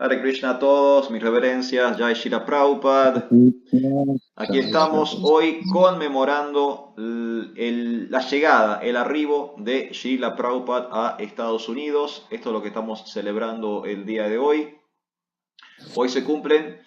Hare Krishna a todos, mis reverencias, Jai Shila Prabhupada. Aquí estamos hoy conmemorando la llegada, el arribo de Srila Prabhupada a Estados Unidos. Esto es lo que estamos celebrando el día de hoy. Hoy se cumplen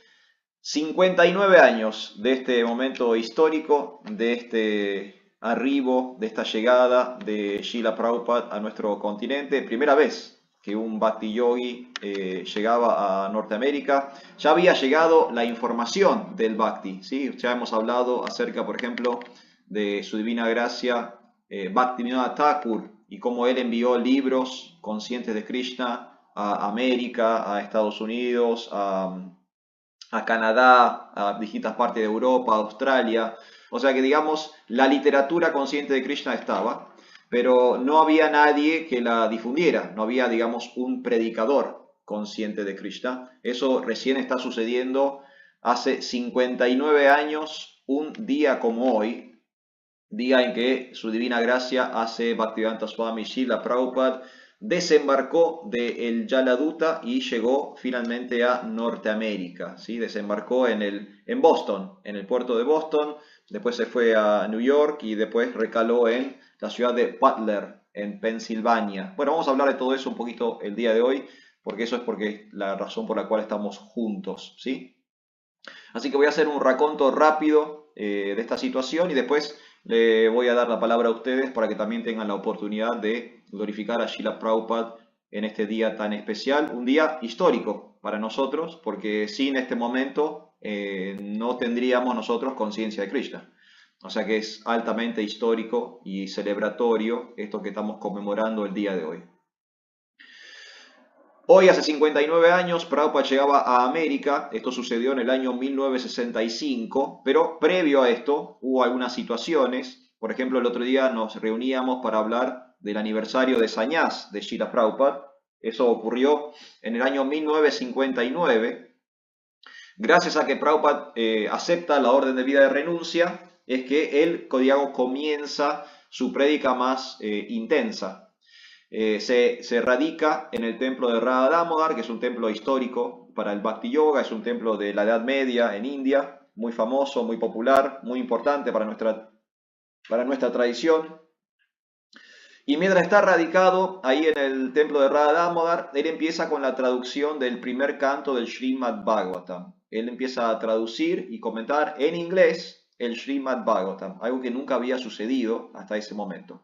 59 años de este momento histórico, de este arribo, de esta llegada de Srila Prabhupada a nuestro continente. Primera vez que un Bhakti Yogi llegaba a Norteamérica. Ya había llegado la información del Bhakti, ¿sí? Ya hemos hablado acerca, por ejemplo, de su divina gracia Bhaktivinoda Thakur y cómo él envió libros conscientes de Krishna a América, a Estados Unidos, a Canadá, a distintas partes de Europa, a Australia. O sea que, digamos, la literatura consciente de Krishna estaba, pero no había nadie que la difundiera, no había, digamos, un predicador consciente de Krishna. Eso recién está sucediendo hace 59 años, un día como hoy, día en que su divina gracia hace Bhaktivedanta Swami Srila Prabhupada desembarcó de el Yaladuta y llegó finalmente a Norteamérica, ¿sí? Desembarcó en Boston, en el puerto de Boston, después se fue a New York y después recaló en la ciudad de Butler, en Pensilvania. Bueno, vamos a hablar de todo eso un poquito el día de hoy, porque eso es porque la razón por la cual estamos juntos, ¿sí? Así que voy a hacer un raconto rápido de esta situación y después le voy a dar la palabra a ustedes para que también tengan la oportunidad de glorificar a Srila Prabhupada en este día tan especial, un día histórico para nosotros, porque sin este momento no tendríamos nosotros conciencia de Krishna. O sea que es altamente histórico y celebratorio esto que estamos conmemorando el día de hoy. Hoy, hace 59 años, Prabhupada llegaba a América. Esto sucedió en el año 1965, pero previo a esto hubo algunas situaciones. Por ejemplo, el otro día nos reuníamos para hablar del aniversario de Sañás de Srila Prabhupada. Eso ocurrió en el año 1959. Gracias a que Prabhupada acepta la orden de vida de renuncia, es que él, digamos, comienza su prédica más intensa. Se radica en el templo de Radha Damodar, que es un templo histórico para el Bhakti Yoga, es un templo de la Edad Media en India, muy famoso, muy popular, muy importante para nuestra tradición. Y mientras está radicado ahí en el templo de Radha Damodar, él empieza con la traducción del primer canto del Srimad Bhagavatam. Él empieza a traducir y comentar en inglés el Srimad Bhagavatam, algo que nunca había sucedido hasta ese momento.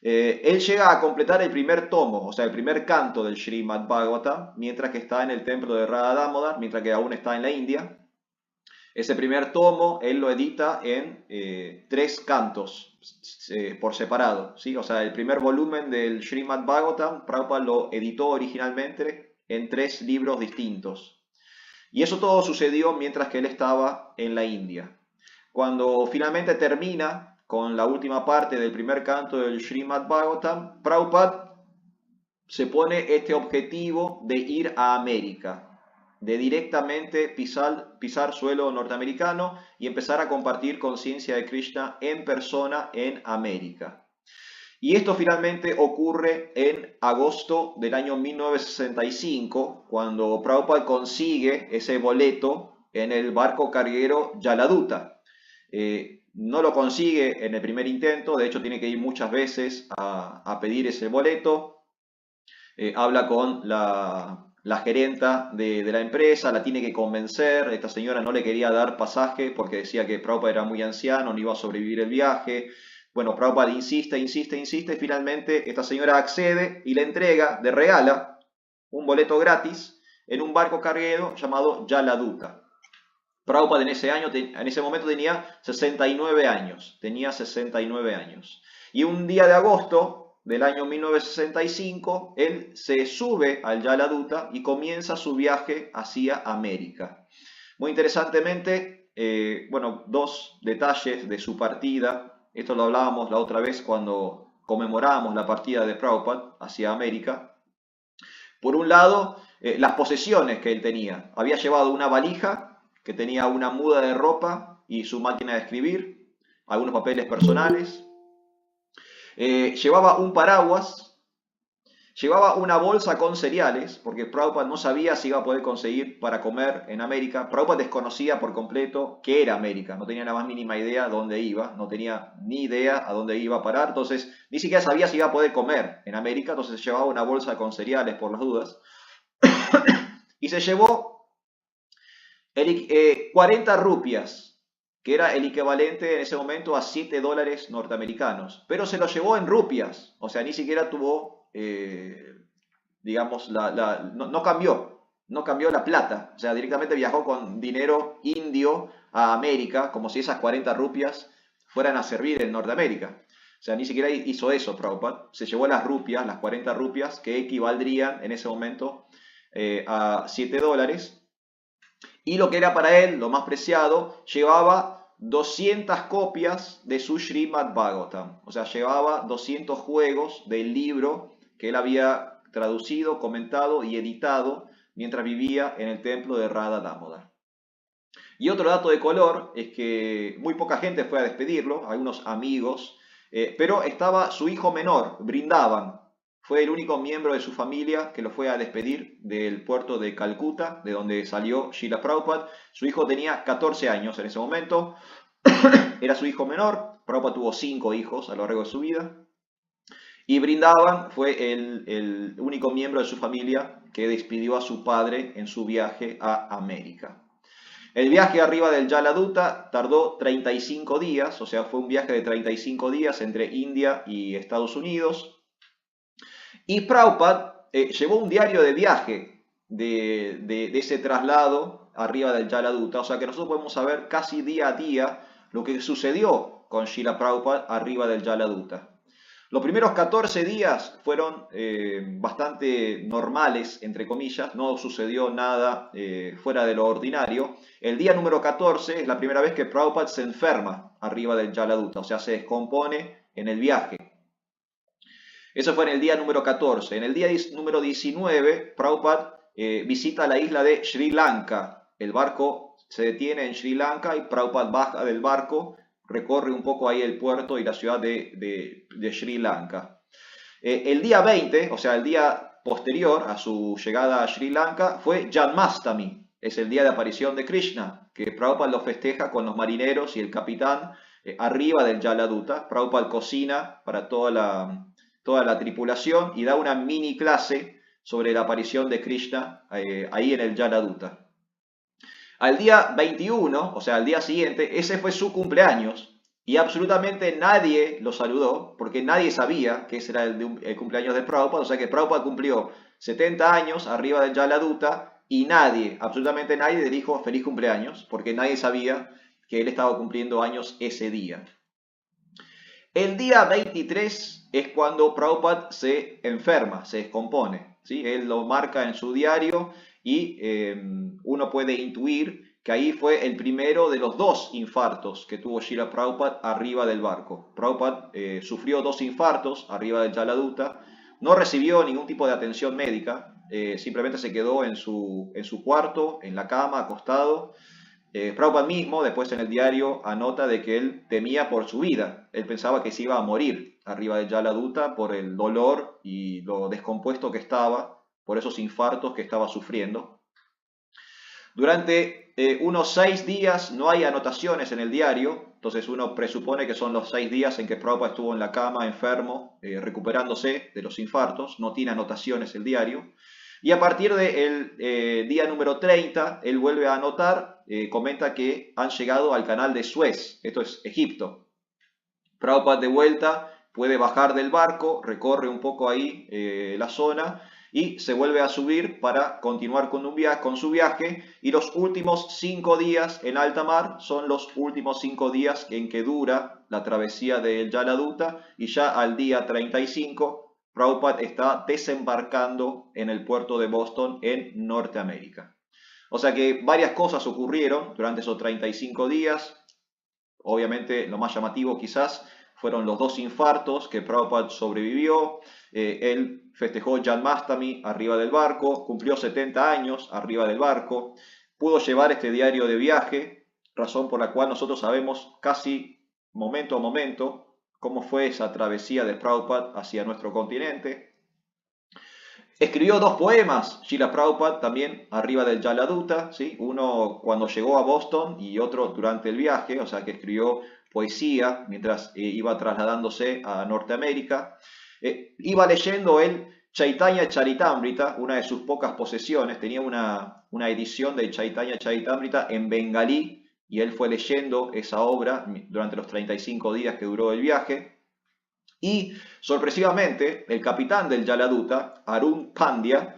Él llega a completar el primer tomo, o sea, el primer canto del Srimad Bhagavatam, mientras que está en el templo de Radha Damodar, mientras que aún está en la India. Ese primer tomo, él lo edita en 3 cantos por separado, ¿sí? O sea, el primer volumen del Srimad Bhagavatam, Prabhupada lo editó originalmente en 3 libros distintos. Y eso todo sucedió mientras que él estaba en la India. Cuando finalmente termina con la última parte del primer canto del Srimad Bhagavatam, Prabhupada se pone este objetivo de ir a América, de directamente pisar suelo norteamericano y empezar a compartir conciencia de Krishna en persona en América. Y esto finalmente ocurre en agosto del año 1965, cuando Prabhupada consigue ese boleto en el barco carguero Yaladuta. No lo consigue en el primer intento, de hecho tiene que ir muchas veces a pedir ese boleto. Habla con la gerenta de la empresa, la tiene que convencer. Esta señora no le quería dar pasaje porque decía que Prabhupada era muy anciano, no iba a sobrevivir el viaje. Bueno, Prabhupada insiste, y finalmente esta señora accede y le entrega, le regala un boleto gratis en un barco carguero llamado Yaladuta. Prabhupada en ese momento tenía 69 años. Tenía 69 años. Y un día de agosto del año 1965, él se sube al Yaladuta y comienza su viaje hacia América. Muy interesantemente, bueno, 2 detalles de su partida. Esto lo hablábamos la otra vez cuando conmemorábamos la partida de Prabhupada hacia América. Por un lado, las posesiones que él tenía. Había llevado una valija que tenía una muda de ropa y su máquina de escribir, algunos papeles personales. Llevaba un paraguas Llevaba una bolsa con cereales, porque Prabhupada no sabía si iba a poder conseguir para comer en América. Prabhupada desconocía por completo qué era América, no tenía la más mínima idea dónde iba, no tenía ni idea a dónde iba a parar, entonces ni siquiera sabía si iba a poder comer en América, entonces llevaba una bolsa con cereales por las dudas. Y se llevó 40 rupias, que era el equivalente en ese momento a 7 dólares norteamericanos, pero se lo llevó en rupias, o sea, ni siquiera tuvo, digamos, no cambió, no cambió la plata, o sea, directamente viajó con dinero indio a América, como si esas 40 rupias fueran a servir en Norteamérica. O sea, ni siquiera hizo eso Prabhupada, se llevó las rupias, las 40 rupias, que equivaldrían en ese momento a 7 dólares, y lo que era para él, lo más preciado, llevaba 200 copias de su Srimad Bhagavatam. O sea, llevaba 200 juegos del libro que él había traducido, comentado y editado mientras vivía en el templo de Radha Damodar. Y otro dato de color es que muy poca gente fue a despedirlo, algunos amigos, pero estaba su hijo menor, Brindavan. Fue el único miembro de su familia que lo fue a despedir del puerto de Calcuta, de donde salió Srila Prabhupada. Su hijo tenía 14 años en ese momento, era su hijo menor. Prabhupada tuvo 5 hijos a lo largo de su vida. Y Brindavan fue el único miembro de su familia que despidió a su padre en su viaje a América. El viaje arriba del Jaladuta tardó 35 días, o sea, fue un viaje de 35 días entre India y Estados Unidos. Y Prabhupada llevó un diario de viaje de ese traslado arriba del Jaladuta, o sea que nosotros podemos saber casi día a día lo que sucedió con Srila Prabhupada arriba del Jaladuta. Los primeros 14 días fueron bastante normales, entre comillas, no sucedió nada fuera de lo ordinario. El día número 14 es la primera vez que Prabhupada se enferma arriba del Jaladuta, o sea, se descompone en el viaje. Eso fue en el día número 14. En el día número 19, Prabhupada visita la isla de Sri Lanka. El barco se detiene en Sri Lanka y Prabhupada baja del barco, recorre un poco ahí el puerto y la ciudad de Sri Lanka. El día 20, o sea, el día posterior a su llegada a Sri Lanka, fue Janmastami. Es el día de aparición de Krishna, que Prabhupada lo festeja con los marineros y el capitán arriba del Jaladuta. Prabhupada cocina para toda la tripulación y da una mini clase sobre la aparición de Krishna ahí en el Jaladuta. Al día 21, o sea, al día siguiente, ese fue su cumpleaños y absolutamente nadie lo saludó porque nadie sabía que ese era el cumpleaños de Prabhupada, o sea que Prabhupada cumplió 70 años arriba del Jaladuta y nadie, absolutamente nadie le dijo feliz cumpleaños porque nadie sabía que él estaba cumpliendo años ese día. El día 23 es cuando Prabhupada se enferma, se descompone, ¿sí? Él lo marca en su diario y uno puede intuir que ahí fue el primero de los 2 infartos que tuvo Srila Prabhupada arriba del barco. Prabhupada sufrió 2 infartos arriba del Jaladuta, no recibió ningún tipo de atención médica, simplemente se quedó en su cuarto, en la cama, acostado. Prabhupada mismo, después en el diario, anota de que él temía por su vida. Él pensaba que se iba a morir arriba del Jaladuta por el dolor y lo descompuesto que estaba, por esos infartos que estaba sufriendo. Durante unos 6 días no hay anotaciones en el diario, entonces uno presupone que son los 6 días en que Prabhupada estuvo en la cama enfermo, recuperándose de los infartos, no tiene anotaciones el diario. Y a partir del día número 30, él vuelve a anotar, comenta que han llegado al canal de Suez, esto es Egipto. Prabhupada de vuelta puede bajar del barco, recorre un poco ahí la zona y se vuelve a subir para continuar con su viaje. Y los últimos 5 días en alta mar son los últimos 5 días en que dura la travesía del Jaladuta y ya al día 35 Prabhupada está desembarcando en el puerto de Boston en Norteamérica. O sea que varias cosas ocurrieron durante esos 35 días. Obviamente lo más llamativo quizás fueron los 2 infartos que Prabhupada sobrevivió. Él festejó Janmastami arriba del barco, cumplió 70 años arriba del barco, pudo llevar este diario de viaje, razón por la cual nosotros sabemos casi momento a momento cómo fue esa travesía de Prabhupada hacia nuestro continente. Escribió dos poemas, Srila Prabhupada, también arriba del Jaladuta, ¿sí? Uno cuando llegó a Boston y otro durante el viaje, o sea que escribió poesía mientras iba trasladándose a Norteamérica. Iba leyendo el Chaitanya Charitamrita, una de sus pocas posesiones, tenía una edición del Chaitanya Charitamrita en bengalí y él fue leyendo esa obra durante los 35 días que duró el viaje. Y sorpresivamente, el capitán del Jaladuta, Arun Pandya,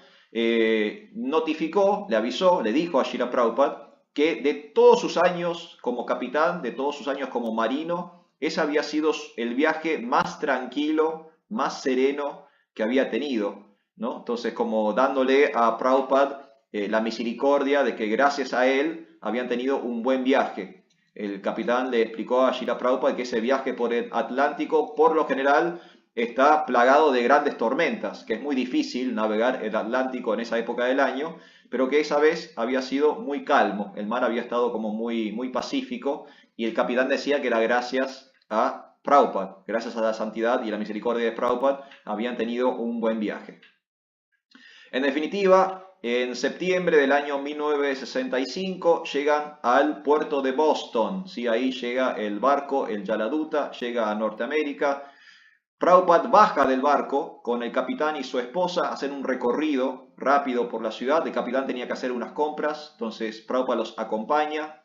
notificó, le avisó, le dijo a Srila Prabhupada que de todos sus años como capitán, de todos sus años como marino, ese había sido el viaje más tranquilo, más sereno que había tenido, ¿no? Entonces, como dándole a Prabhupada la misericordia de que gracias a él habían tenido un buen viaje. El capitán le explicó a Srila Prabhupada que ese viaje por el Atlántico, por lo general, está plagado de grandes tormentas, que es muy difícil navegar el Atlántico en esa época del año, pero que esa vez había sido muy calmo, el mar había estado como muy pacífico, y el capitán decía que era gracias a Prabhupada, gracias a la santidad y la misericordia de Prabhupada, habían tenido un buen viaje. En definitiva, en septiembre del año 1965 llegan al puerto de Boston, ¿sí? Ahí llega el barco, el Jaladuta, llega a Norteamérica. Prabhupada baja del barco con el capitán y su esposa, hacen un recorrido rápido por la ciudad. El capitán tenía que hacer unas compras, entonces Prabhupada los acompaña.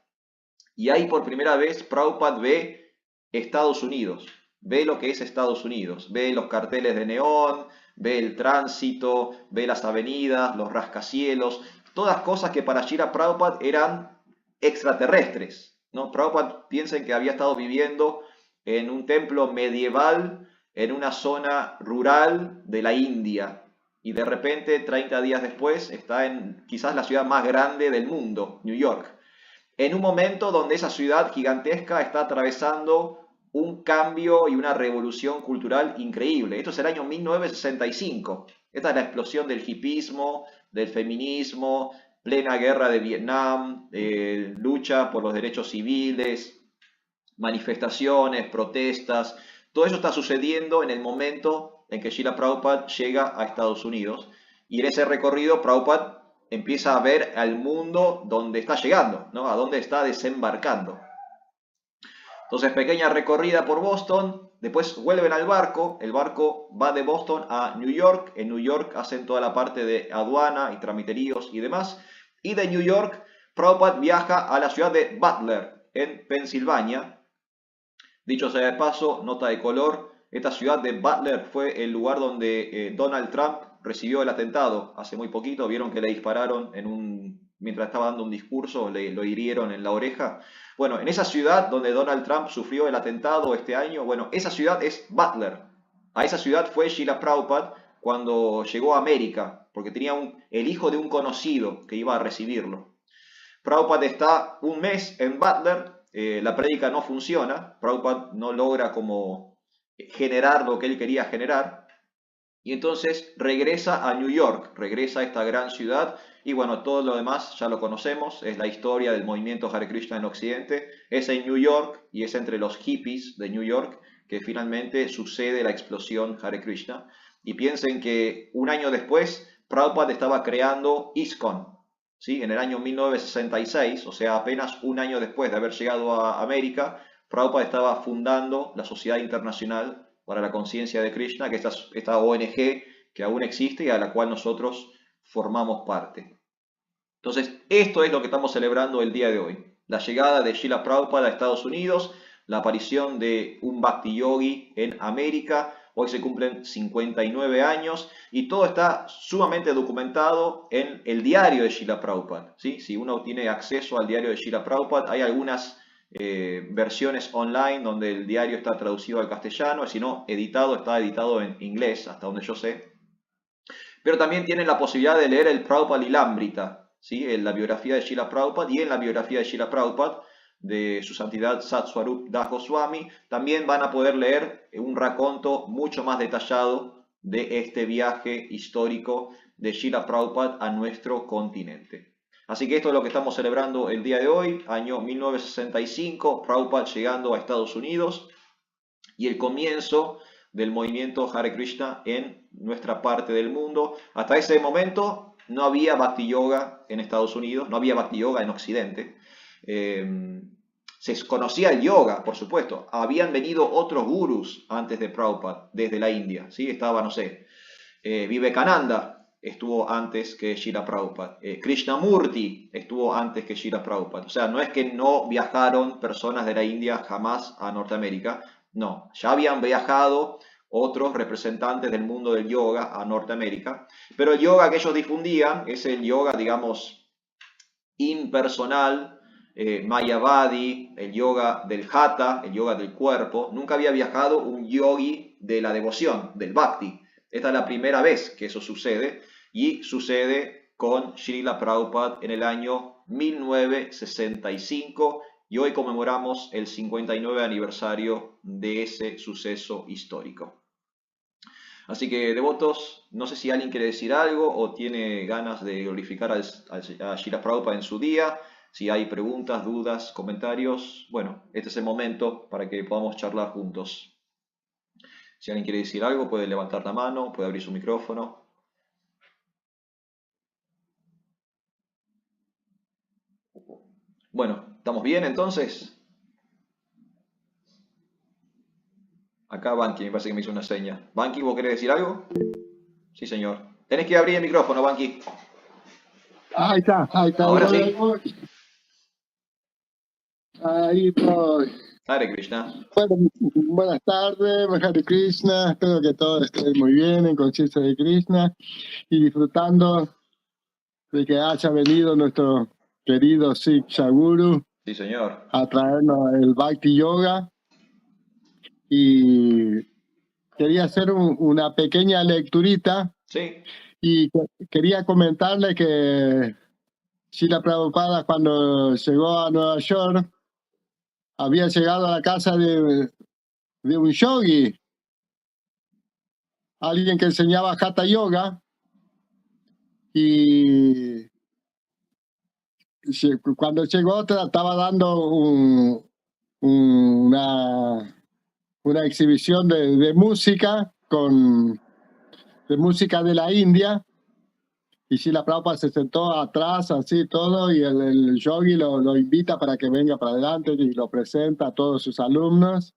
Y ahí por primera vez Prabhupada ve Estados Unidos, ve lo que es Estados Unidos, ve los carteles de neón, ve el tránsito, ve las avenidas, los rascacielos, todas cosas que para Srila Prabhupada eran extraterrestres, ¿no? Prabhupada piensen que había estado viviendo en un templo medieval en una zona rural de la India y de repente 30 días después está en quizás la ciudad más grande del mundo, New York, en un momento donde esa ciudad gigantesca está atravesando un cambio y una revolución cultural increíble. Esto es el año 1965. Esta es la explosión del hipismo, del feminismo, plena guerra de Vietnam, lucha por los derechos civiles, manifestaciones, protestas. Todo eso está sucediendo en el momento en que Srila Prabhupada llega a Estados Unidos. Y en ese recorrido Prabhupada empieza a ver al mundo donde está llegando, ¿no? A dónde está desembarcando. Entonces, pequeña recorrida por Boston, después vuelven al barco, el barco va de Boston a New York, en New York hacen toda la parte de aduana y tramiteríos y demás, y de New York Prabhupada viaja a la ciudad de Butler, en Pensilvania. Dicho sea de paso, nota de color, esta ciudad de Butler fue el lugar donde Donald Trump recibió el atentado hace muy poquito. Vieron que le dispararon mientras estaba dando un discurso, lo hirieron en la oreja. Bueno, en esa ciudad donde Donald Trump sufrió el atentado este año, bueno, esa ciudad es Butler. A esa ciudad fue Srila Prabhupada cuando llegó a América, porque tenía el hijo de un conocido que iba a recibirlo. Prabhupada está un mes en Butler, la prédica no funciona, Prabhupada no logra como generar lo que él quería generar, y entonces regresa a New York, regresa a esta gran ciudad, y bueno, todo lo demás ya lo conocemos, es la historia del movimiento Hare Krishna en Occidente, es en New York y es entre los hippies de New York que finalmente sucede la explosión Hare Krishna. Y piensen que un año después, Prabhupada estaba creando ISKCON, ¿sí? En el año 1966, o sea, apenas un año después de haber llegado a América, Prabhupada estaba fundando la Sociedad Internacional para la Conciencia de Krishna, que es esta ONG que aún existe y a la cual nosotros formamos parte. Entonces, esto es lo que estamos celebrando el día de hoy. La llegada de Srila Prabhupada a Estados Unidos, la aparición de un Bhakti Yogi en América. Hoy se cumplen 59 años y todo está sumamente documentado en el diario de Srila Prabhupada, ¿sí? Si uno tiene acceso al diario de Srila Prabhupada, hay algunas versiones online donde el diario está traducido al castellano, si no, está editado en inglés, hasta donde yo sé. Pero también tienen la posibilidad de leer el Prabhupada Lilamrita, ¿sí? En la biografía de Srila Prabhupada y en la biografía de Srila Prabhupada de su santidad Satswarup Das Goswami, también van a poder leer un raconto mucho más detallado de este viaje histórico de Srila Prabhupada a nuestro continente. Así que esto es lo que estamos celebrando el día de hoy, año 1965, Prabhupada llegando a Estados Unidos y el comienzo del movimiento Hare Krishna en nuestra parte del mundo. Hasta ese momento no había Bhakti Yoga en Estados Unidos, no había Bhakti Yoga en Occidente. Se conocía el yoga, por supuesto. Habían venido otros gurús antes de Prabhupada, desde la India. ¿Sí? Estaba, no sé, Vivekananda estuvo antes que Srila Prabhupada. Krishnamurti estuvo antes que Srila Prabhupada. O sea, no es que no viajaron personas de la India jamás a Norteamérica. No, ya habían viajado otros representantes del mundo del yoga a Norteamérica. Pero el yoga que ellos difundían es el yoga, digamos, impersonal, Mayavadi, el yoga del hatha, el yoga del cuerpo. Nunca había viajado un yogi de la devoción, del bhakti. Esta es la primera vez que eso sucede y sucede con Srila Prabhupada en el año 1965 y hoy conmemoramos el 59 aniversario de ese suceso histórico. Así que, devotos, no sé si alguien quiere decir algo o tiene ganas de glorificar a Srila Prabhupada en su día. Si hay preguntas, dudas, comentarios, bueno, este es el momento para que podamos charlar juntos. Si alguien quiere decir algo, puede levantar la mano, puede abrir su micrófono. Bueno, ¿estamos bien entonces? Acá Banqui, me parece que me hizo una seña. Banqui, ¿vos querés decir algo? Sí, señor. Tenés que abrir el micrófono, Banqui. Ahí está. Ahora sí. Ahí estoy. Hare Krishna. Bueno, buenas tardes, Hare Krishna. Espero que todos estén muy bien, en conciencia de Krishna y disfrutando de que haya venido nuestro querido Siksha Guru Sí, señor. a traernos el Bhakti Yoga. Y quería hacer una pequeña lecturita. Sí. Y quería comentarle que Srila Prabhupada, cuando llegó a Nueva York, había llegado a la casa de un yogi, alguien que enseñaba Hatha Yoga, y cuando llegó estaba dando una exhibición de música, de música de la India, y Srila Prabhupada se sentó atrás, así todo, y el yogi lo invita para que venga para adelante y lo presenta a todos sus alumnos.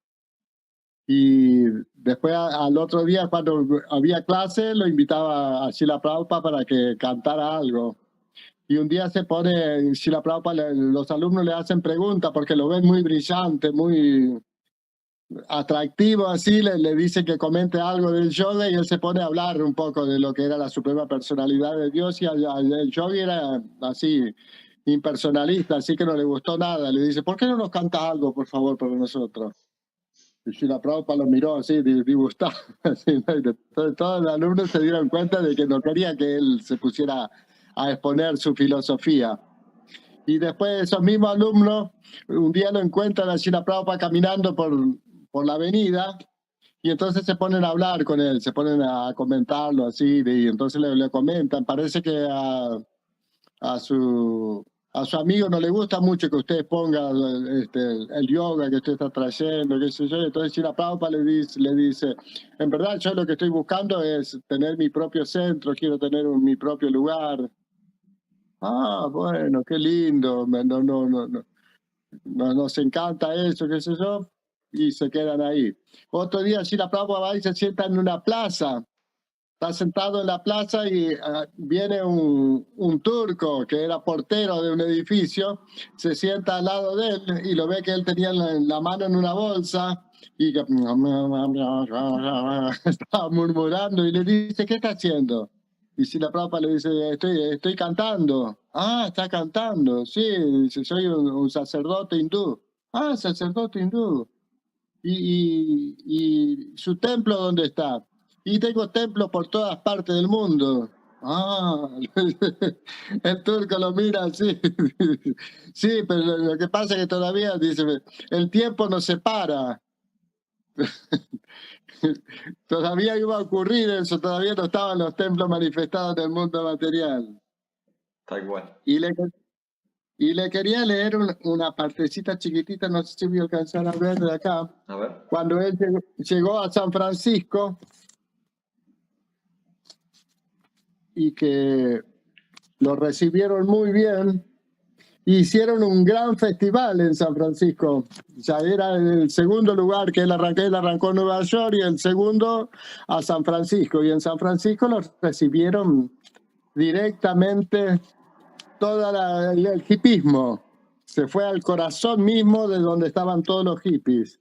Y después al otro día, cuando había clase, lo invitaba a Srila Prabhupada para que cantara algo. Y un día se pone, Srila Prabhupada, los alumnos le hacen preguntas porque lo ven muy brillante, muy atractivo, así, le dice que comente algo del yoga y él se pone a hablar un poco de lo que era la suprema personalidad de Dios, y el yogi era así, impersonalista, así que no le gustó nada. Le dice, ¿por qué no nos canta algo, por favor, para nosotros? Y Srila Prabhupada lo miró así, disgustado. Así, ¿no? Entonces todos los alumnos se dieron cuenta de que no quería que él se pusiera a exponer su filosofía. Y después esos mismos alumnos, un día lo encuentran a Srila Prabhupada caminando por la avenida, y entonces se ponen a hablar con él, se ponen a comentarlo así, y entonces le comentan, parece que a su amigo no le gusta mucho que usted ponga el yoga que usted está trayendo, qué sé yo. Entonces Srila Prabhupada le dice, en verdad yo lo que estoy buscando es tener mi propio centro, quiero tener mi propio lugar. Ah, bueno, qué lindo, nos encanta eso, qué sé yo, y se quedan ahí. Otro día Srila Prabhupada va y se sienta en una plaza. Está sentado en la plaza y viene un turco que era portero de un edificio, se sienta al lado de él y lo ve que él tenía la mano en una bolsa y que estaba murmurando, y le dice, ¿qué está haciendo? Y si la Prabhupada le dice, estoy cantando. Ah, está cantando, sí, dice, soy un sacerdote hindú. Ah, sacerdote hindú. ¿Y su templo dónde está? Y tengo templos por todas partes del mundo. Ah, el turco lo mira así. Sí, pero lo que pasa es que todavía, dice, el tiempo nos separa. Todavía iba a ocurrir eso, todavía no estaban los templos manifestados en el mundo material. Tal cual. Y Y le quería leer una partecita chiquitita, no sé si voy a alcanzar a ver de acá. A ver. Cuando él llegó a San Francisco y que lo recibieron muy bien, hicieron un gran festival en San Francisco. Ya era el segundo lugar que él arrancó en Nueva York y el segundo a San Francisco. Y en San Francisco los recibieron directamente todo el hipismo. Se fue al corazón mismo de donde estaban todos los hippies.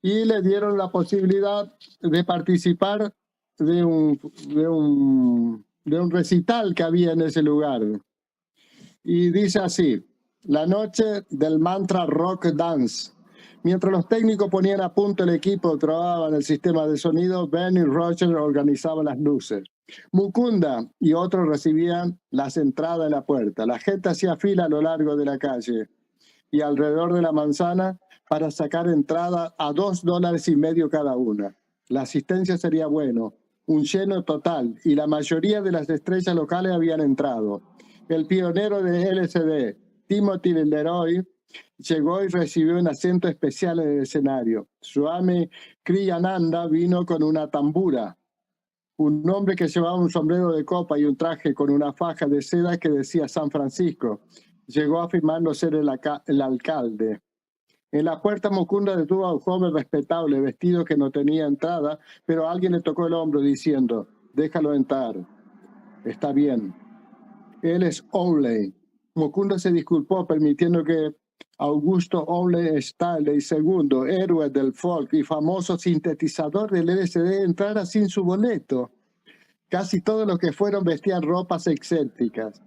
Y le dieron la posibilidad de participar de un recital que había en ese lugar. Y dice así: la noche del mantra rock dance. Mientras los técnicos ponían a punto el equipo, trabajaban el sistema de sonido, Ben y Roger organizaban las luces. Mukunda y otros recibían las entradas en la puerta. La gente hacía fila a lo largo de la calle y alrededor de la manzana para sacar entrada a $2.50 cada una. La asistencia sería bueno, un lleno total, y la mayoría de las estrellas locales habían entrado. El pionero de LSD, Timothy Leroy, llegó y recibió un asiento especial en el escenario. Swami Kriyananda vino con una tambura, un hombre que llevaba un sombrero de copa y un traje con una faja de seda que decía San Francisco. Llegó afirmando ser el alcalde. En la puerta Mukunda detuvo a un joven respetable, vestido que no tenía entrada, pero alguien le tocó el hombro diciendo: déjalo entrar, está bien. Él es Olney. Mukunda se disculpó, permitiendo que Augusto Olney Stanley II, héroe del folk y famoso sintetizador del LSD, entrara sin su boleto. Casi todos los que fueron vestían ropas excéntricas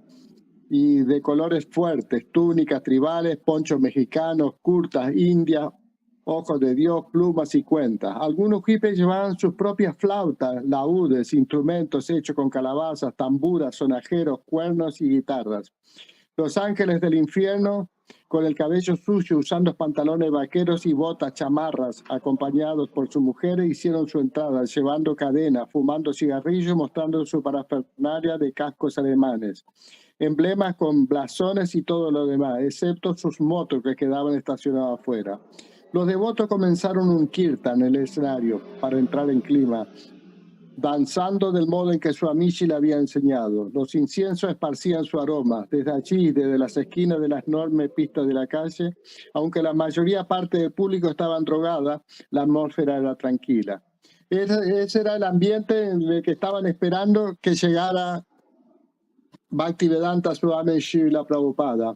y de colores fuertes, túnicas tribales, ponchos mexicanos, curtas indias, ojos de Dios, plumas y cuentas. Algunos hippies llevaban sus propias flautas, laúdes, instrumentos hechos con calabazas, tamburas, sonajeros, cuernos y guitarras. Los ángeles del infierno, con el cabello sucio, usando pantalones vaqueros y botas chamarras, acompañados por sus mujeres, hicieron su entrada, llevando cadenas, fumando cigarrillos, mostrando su parafernalia de cascos alemanes, emblemas con blasones y todo lo demás, excepto sus motos que quedaban estacionadas afuera. Los devotos comenzaron un kirtan en el escenario para entrar en clima, danzando del modo en que su Amishi le había enseñado. Los inciensos esparcían su aroma. Desde allí, desde las esquinas de las enormes pistas de la calle, aunque la mayoría parte del público estaban drogada, la atmósfera era tranquila. Ese era el ambiente en el que estaban esperando que llegara Bhaktivedanta Swami Srila Prabhupada.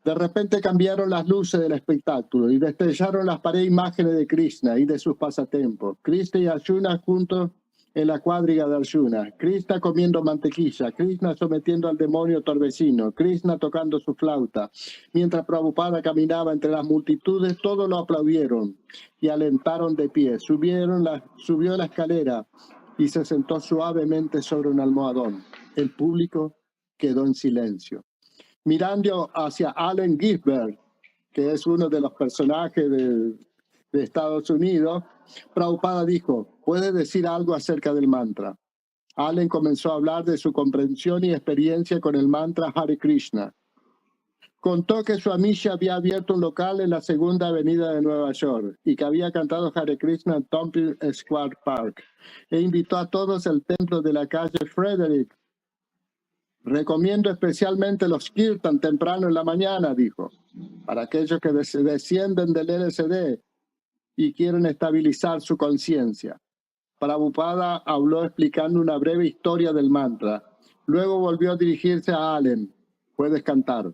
De repente cambiaron las luces del espectáculo y destellaron las paredes imágenes de Krishna y de sus pasatiempos. Krishna y Arjuna juntos en la cuadriga de Arjuna. Krishna comiendo mantequilla. Krishna sometiendo al demonio torbellino. Krishna tocando su flauta. Mientras Prabhupada caminaba entre las multitudes, todos lo aplaudieron y alentaron de pie. Subió la escalera y se sentó suavemente sobre un almohadón. El público quedó en silencio. Mirando hacia Allen Ginsberg, que es uno de los personajes de Estados Unidos, Prabhupada dijo: ¿puede decir algo acerca del mantra? Allen comenzó a hablar de su comprensión y experiencia con el mantra Hare Krishna. Contó que su amiga había abierto un local en la Segunda Avenida de Nueva York y que había cantado Hare Krishna en Tompkins Square Park e invitó a todos al templo de la calle Frederick. Recomiendo especialmente los kirtan temprano en la mañana, dijo, para aquellos que descienden del LSD y quieren estabilizar su conciencia. Prabhupada habló explicando una breve historia del mantra. Luego volvió a dirigirse a Allen. Puedes cantar.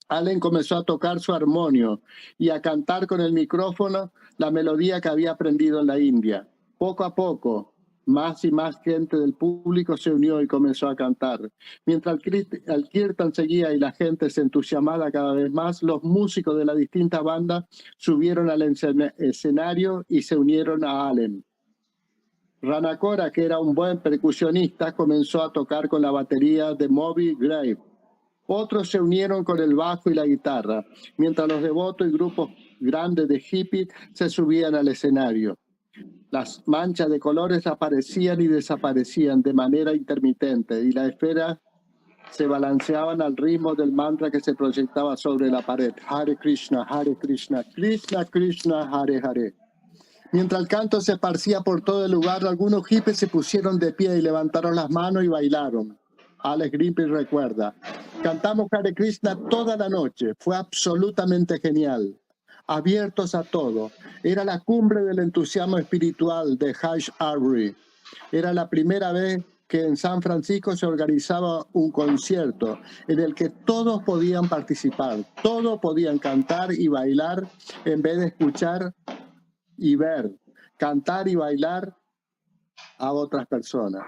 Allen comenzó a tocar su armonio y a cantar con el micrófono la melodía que había aprendido en la India. Poco a poco, más y más gente del público se unió y comenzó a cantar. Mientras el kirtan seguía y la gente se entusiasmaba cada vez más, los músicos de las distintas bandas subieron al escenario y se unieron a Allen. Ranakora, que era un buen percusionista, comenzó a tocar con la batería de Moby Grave. Otros se unieron con el bajo y la guitarra, mientras los devotos y grupos grandes de hippies se subían al escenario. Las manchas de colores aparecían y desaparecían de manera intermitente y la esfera se balanceaban al ritmo del mantra que se proyectaba sobre la pared. Hare Krishna, Krishna Krishna, Hare Hare. Mientras el canto se esparcía por todo el lugar, algunos hippies se pusieron de pie y levantaron las manos y bailaron. Alex Greenpeace recuerda: cantamos Hare Krishna toda la noche, fue absolutamente genial. Abiertos a todo. Era la cumbre del entusiasmo espiritual de Hajj Arbery. Era la primera vez que en San Francisco se organizaba un concierto en el que todos podían participar, todos podían cantar y bailar en vez de escuchar y ver, cantar y bailar a otras personas.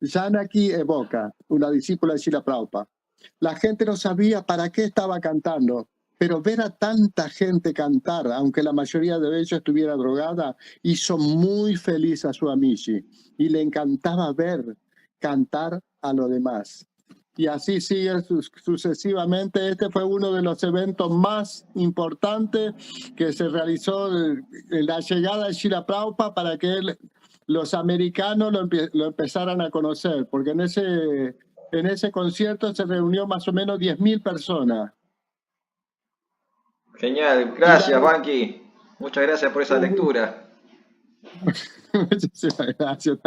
Janaki evoca, una discípula de Srila Prabhupada: la gente no sabía para qué estaba cantando, pero ver a tanta gente cantar, aunque la mayoría de ellos estuviera drogada, hizo muy feliz a su Amishi y le encantaba ver cantar a los demás. Y así sigue sucesivamente. Este fue uno de los eventos más importantes que se realizó en la llegada de Srila Prabhupada para que los americanos lo empezaran a conocer, porque en ese concierto se reunió más o menos 10.000 personas. Genial, gracias, Banqui. Muchas gracias por esa lectura. Muchísimas gracias,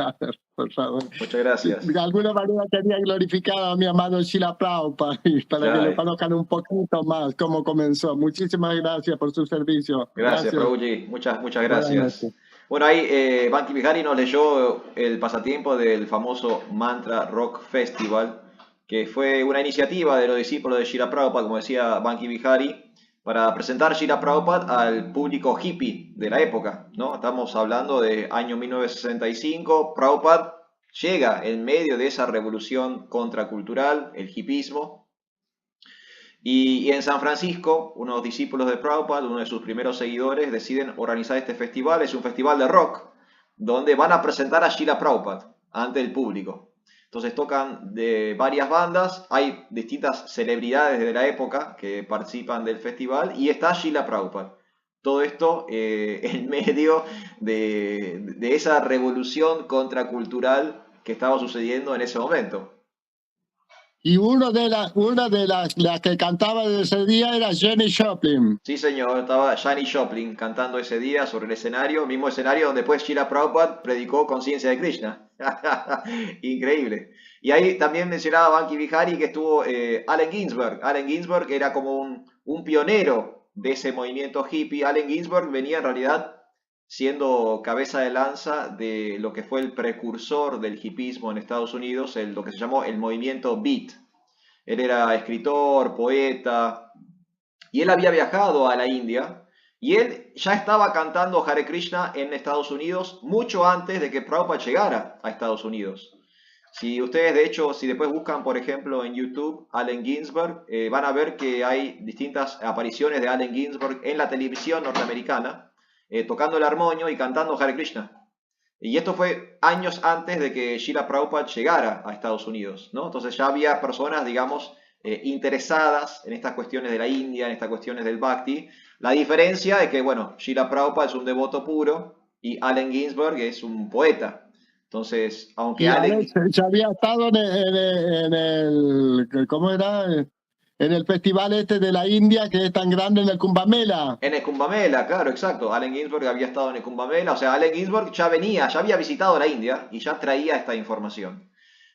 por favor. Muchas gracias. De alguna manera quería glorificar a mi amado Srila Prabhupada para que lo conozcan un poquito más cómo comenzó. Muchísimas gracias por su servicio. Gracias, Prabhuji. Muchas gracias. Bueno, ahí Banqui Bihari nos leyó el pasatiempo del famoso Mantra Rock Festival, que fue una iniciativa de los discípulos de Srila Prabhupada, como decía Banqui Bihari, para presentar Srila Prabhupada al público hippie de la época, ¿no? Estamos hablando de año 1965. Prabhupada llega en medio de esa revolución contracultural, el hippismo, y en San Francisco, unos discípulos de Prabhupada, uno de sus primeros seguidores, deciden organizar este festival. Es un festival de rock, donde van a presentar a Srila Prabhupada ante el público. Entonces tocan de varias bandas, hay distintas celebridades de la época que participan del festival y está Srila Prabhupada. Todo esto en medio de esa revolución contracultural que estaba sucediendo en ese momento. Y una de las que cantaba ese día era Janis Joplin. Sí, señor, estaba Janis Joplin cantando ese día sobre el escenario, mismo escenario donde después Srila Prabhupada predicó conciencia de Krishna. Increíble. Y ahí también mencionaba Banqui Bihari que estuvo Allen Ginsberg. Allen Ginsberg era como un pionero de ese movimiento hippie. Allen Ginsberg venía en realidad siendo cabeza de lanza de lo que fue el precursor del hippismo en Estados Unidos, lo que se llamó el movimiento Beat. Él era escritor, poeta, y él había viajado a la India, y él ya estaba cantando Hare Krishna en Estados Unidos mucho antes de que Prabhupada llegara a Estados Unidos. Si ustedes, de hecho, si después buscan, por ejemplo, en YouTube, Allen Ginsberg, van a ver que hay distintas apariciones de Allen Ginsberg en la televisión norteamericana, tocando el armonio y cantando Hare Krishna. Y esto fue años antes de que Srila Prabhupada llegara a Estados Unidos, ¿no? Entonces ya había personas, digamos, interesadas en estas cuestiones de la India, en estas cuestiones del Bhakti. La diferencia es que, bueno, Srila Prabhupada es un devoto puro y Allen Ginsberg es un poeta. Entonces, aunque Allen... Ya había estado en el ¿cómo era? En el festival este de la India que es tan grande, en el Kumbh Mela. En el Kumbh Mela, claro, exacto. Allen Ginsberg había estado en el Kumbh Mela. O sea, Allen Ginsberg ya había visitado la India y ya traía esta información.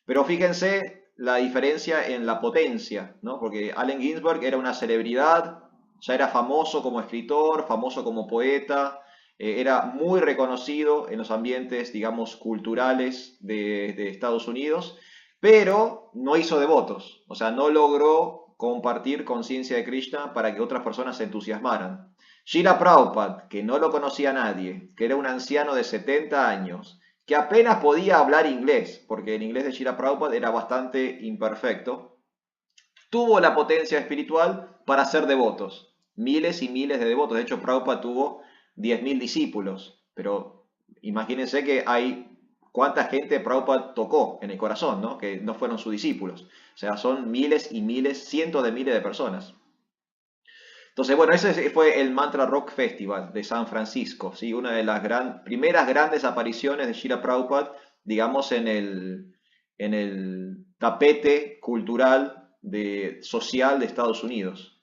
Pero fíjense la diferencia en la potencia, ¿no? Porque Allen Ginsberg era una celebridad, ya era famoso como escritor, famoso como poeta, era muy reconocido en los ambientes, digamos, culturales de Estados Unidos, pero no hizo devotos, o sea, no logró compartir conciencia de Krishna para que otras personas se entusiasmaran. Srila Prabhupada, que no lo conocía nadie, que era un anciano de 70 años, que apenas podía hablar inglés, porque el inglés de Srila Prabhupada era bastante imperfecto, tuvo la potencia espiritual para ser devotos, miles y miles de devotos. De hecho, Prabhupada tuvo 10.000 discípulos, pero imagínense que hay cuánta gente Prabhupada tocó en el corazón, ¿no? Que no fueron sus discípulos. O sea, son miles y miles, cientos de miles de personas. Entonces, bueno, ese fue el Mantra Rock Festival de San Francisco, ¿sí? Una de las primeras grandes apariciones de Srila Prabhupada, digamos, en el tapete cultural social de Estados Unidos.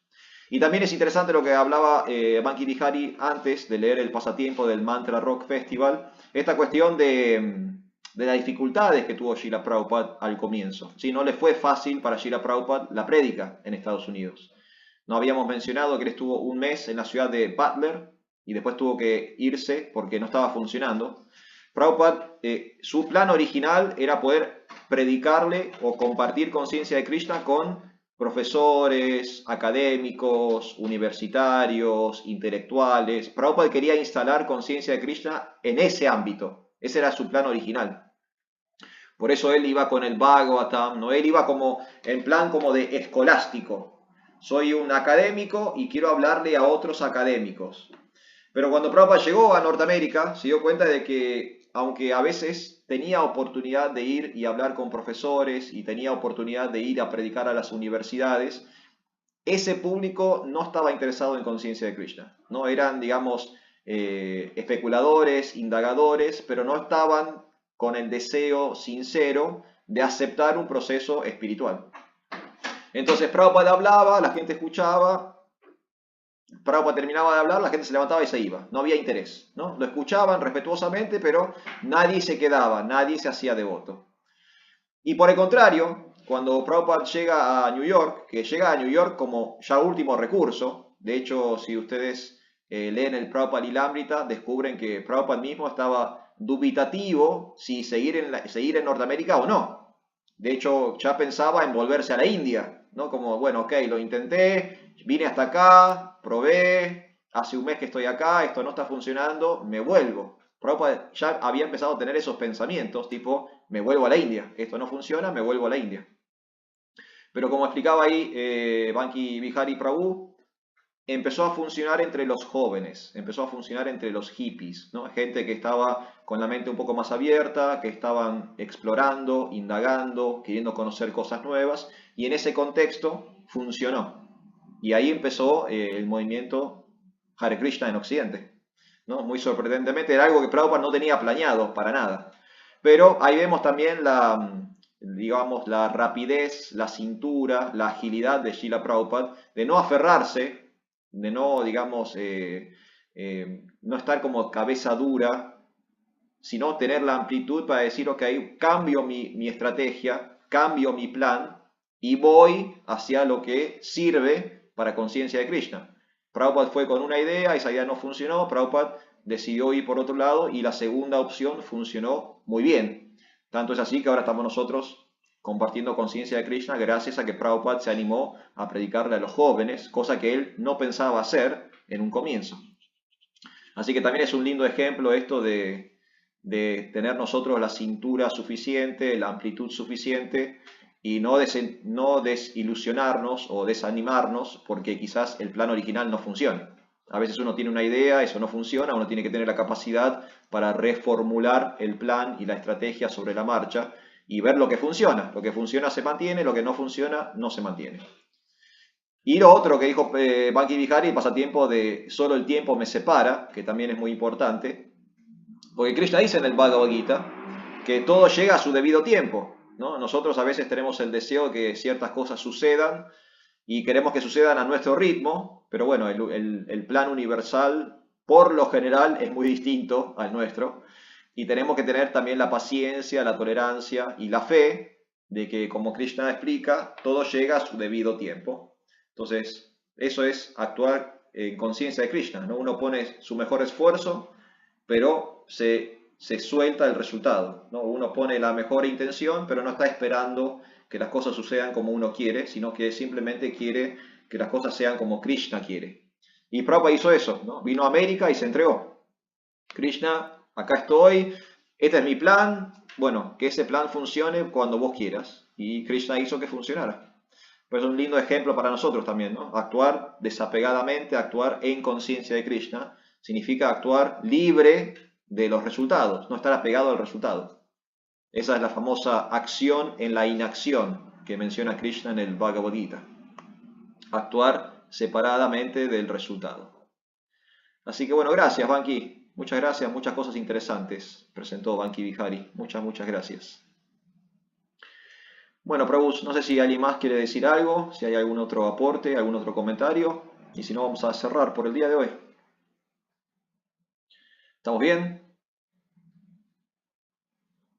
Y también es interesante lo que hablaba Banki Bihari antes de leer el pasatiempo del Mantra Rock Festival, esta cuestión de las dificultades que tuvo Srila Prabhupada al comienzo. ¿Sí? No le fue fácil para Srila Prabhupada la prédica en Estados Unidos. No habíamos mencionado que él estuvo un mes en la ciudad de Butler y después tuvo que irse porque no estaba funcionando. Prabhupada, su plan original era poder predicarle o compartir conciencia de Krishna con profesores, académicos, universitarios, intelectuales. Prabhupada quería instalar conciencia de Krishna en ese ámbito. Ese era su plan original. Por eso él iba con el Bhagavatam, ¿no? Él iba como en plan como de escolástico. Soy un académico y quiero hablarle a otros académicos. Pero cuando Prabhupada llegó a Norteamérica, se dio cuenta de que, aunque a veces tenía oportunidad de ir y hablar con profesores y tenía oportunidad de ir a predicar a las universidades, ese público no estaba interesado en conciencia de Krishna, ¿no? Eran, digamos, especuladores, indagadores, pero no estaban con el deseo sincero de aceptar un proceso espiritual. Entonces Prabhupada hablaba, la gente escuchaba. Prabhupada terminaba de hablar, la gente se levantaba y se iba. No había interés, ¿no? Lo escuchaban respetuosamente, pero nadie se quedaba, nadie se hacía devoto. Y por el contrario, cuando Prabhupada llega a New York, que llega a New York como ya último recurso, de hecho, si ustedes leen el Prabhupada Lilamrita, descubren que Prabhupada mismo estaba dubitativo si seguir en Norteamérica o no. De hecho, ya pensaba en volverse a la India, ¿no? Como, bueno, ok, lo intenté, vine hasta acá, probé, hace un mes que estoy acá, esto no está funcionando, me vuelvo. Prabhupada ya había empezado a tener esos pensamientos, tipo, me vuelvo a la India, esto no funciona, me vuelvo a la India. Pero como explicaba ahí Banki Bihari Prabhu, empezó a funcionar entre los jóvenes, empezó a funcionar entre los hippies, ¿no? Gente que estaba con la mente un poco más abierta, que estaban explorando, indagando, queriendo conocer cosas nuevas, y en ese contexto funcionó. Y ahí empezó el movimiento Hare Krishna en Occidente, ¿no? Muy sorprendentemente, era algo que Prabhupada no tenía planeado para nada. Pero ahí vemos también digamos, la rapidez, la cintura, la agilidad de Srila Prabhupada, de no aferrarse, de no, digamos, no estar como cabeza dura, sino tener la amplitud para decir, ok, cambio mi estrategia, cambio mi plan y voy hacia lo que sirve para conciencia de Krishna. Prabhupada fue con una idea, esa idea no funcionó, Prabhupada decidió ir por otro lado y la segunda opción funcionó muy bien. Tanto es así que ahora estamos nosotros compartiendo conciencia de Krishna gracias a que Prabhupada se animó a predicarle a los jóvenes, cosa que él no pensaba hacer en un comienzo. Así que también es un lindo ejemplo esto de tener nosotros la cintura suficiente, la amplitud suficiente y no desilusionarnos o desanimarnos porque quizás el plan original no funcione. A veces uno tiene una idea, eso no funciona, uno tiene que tener la capacidad para reformular el plan y la estrategia sobre la marcha y ver lo que funciona. Lo que funciona se mantiene, lo que no funciona no se mantiene. Y lo otro que dijo Banki Bihari, el pasatiempo de solo el tiempo me separa, que también es muy importante, porque Krishna dice en el Bhagavad Gita que todo llega a su debido tiempo, ¿no? Nosotros a veces tenemos el deseo de que ciertas cosas sucedan y queremos que sucedan a nuestro ritmo, pero bueno, el plan universal por lo general es muy distinto al nuestro y tenemos que tener también la paciencia, la tolerancia y la fe de que, como Krishna explica, todo llega a su debido tiempo. Entonces, eso es actuar en conciencia de Krishna, ¿no? Uno pone su mejor esfuerzo, pero se suelta el resultado, ¿no? Uno pone la mejor intención, pero no está esperando que las cosas sucedan como uno quiere, sino que simplemente quiere que las cosas sean como Krishna quiere. Y Prabhupada hizo eso, ¿no? Vino a América y se entregó. Krishna, acá estoy, este es mi plan, bueno, que ese plan funcione cuando vos quieras. Y Krishna hizo que funcionara. Pues es un lindo ejemplo para nosotros también, ¿no? Actuar desapegadamente, actuar en conciencia de Krishna, significa actuar libre de los resultados, no estar apegado al resultado. Esa es la famosa acción en la inacción que menciona Krishna en el Bhagavad Gita. Actuar separadamente del resultado. Así que bueno, gracias Banki. Muchas gracias, muchas cosas interesantes presentó Banki Bihari. Muchas gracias. Bueno, Prabhu, no sé si alguien más quiere decir algo, si hay algún otro aporte, algún otro comentario, y si no, vamos a cerrar por el día de hoy. ¿Estamos bien?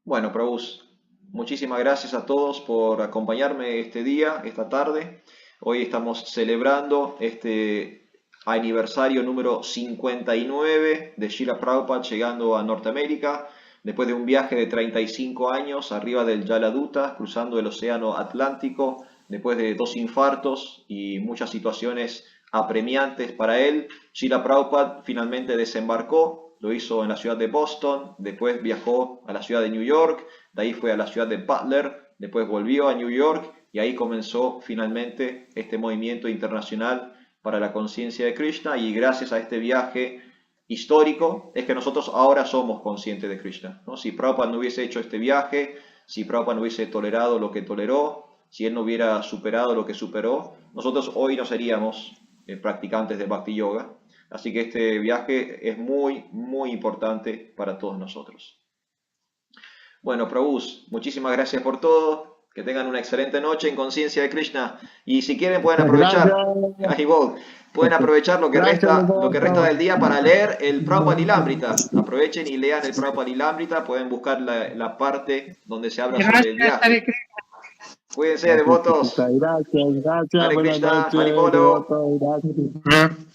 Bueno, Prabhus, muchísimas gracias a todos por acompañarme este día, esta tarde. Hoy estamos celebrando este aniversario número 59 de Srila Prabhupada llegando a Norteamérica, después de un viaje de 35 años arriba del Yaladuta, cruzando el Océano Atlántico, después de 2 infartos y muchas situaciones apremiantes para él. Srila Prabhupada finalmente desembarcó. Lo hizo en la ciudad de Boston, después viajó a la ciudad de New York, de ahí fue a la ciudad de Butler, después volvió a New York y ahí comenzó finalmente este movimiento internacional para la conciencia de Krishna, y gracias a este viaje histórico es que nosotros ahora somos conscientes de Krishna, ¿no? Si Prabhupada no hubiese hecho este viaje, si Prabhupada no hubiese tolerado lo que toleró, si él no hubiera superado lo que superó, nosotros hoy no seríamos practicantes de Bhakti Yoga. Así que este viaje es muy, muy importante para todos nosotros. Bueno, Prabhus, muchísimas gracias por todo. Que tengan una excelente noche en conciencia de Krishna. Y si quieren pueden aprovechar, Gracias. pueden aprovechar Gracias, lo que resta Roberto. del día para leer el Prabhupada Lilamrita. Aprovechen y lean el Prabhupada Lilamrita. Pueden buscar la parte donde se habla sobre el Gracias, Hare viaje. Cuídense, devotos. Gracias, gracias. Hare Buenas Krishna, noches, Haribolo. devoto. Gracias.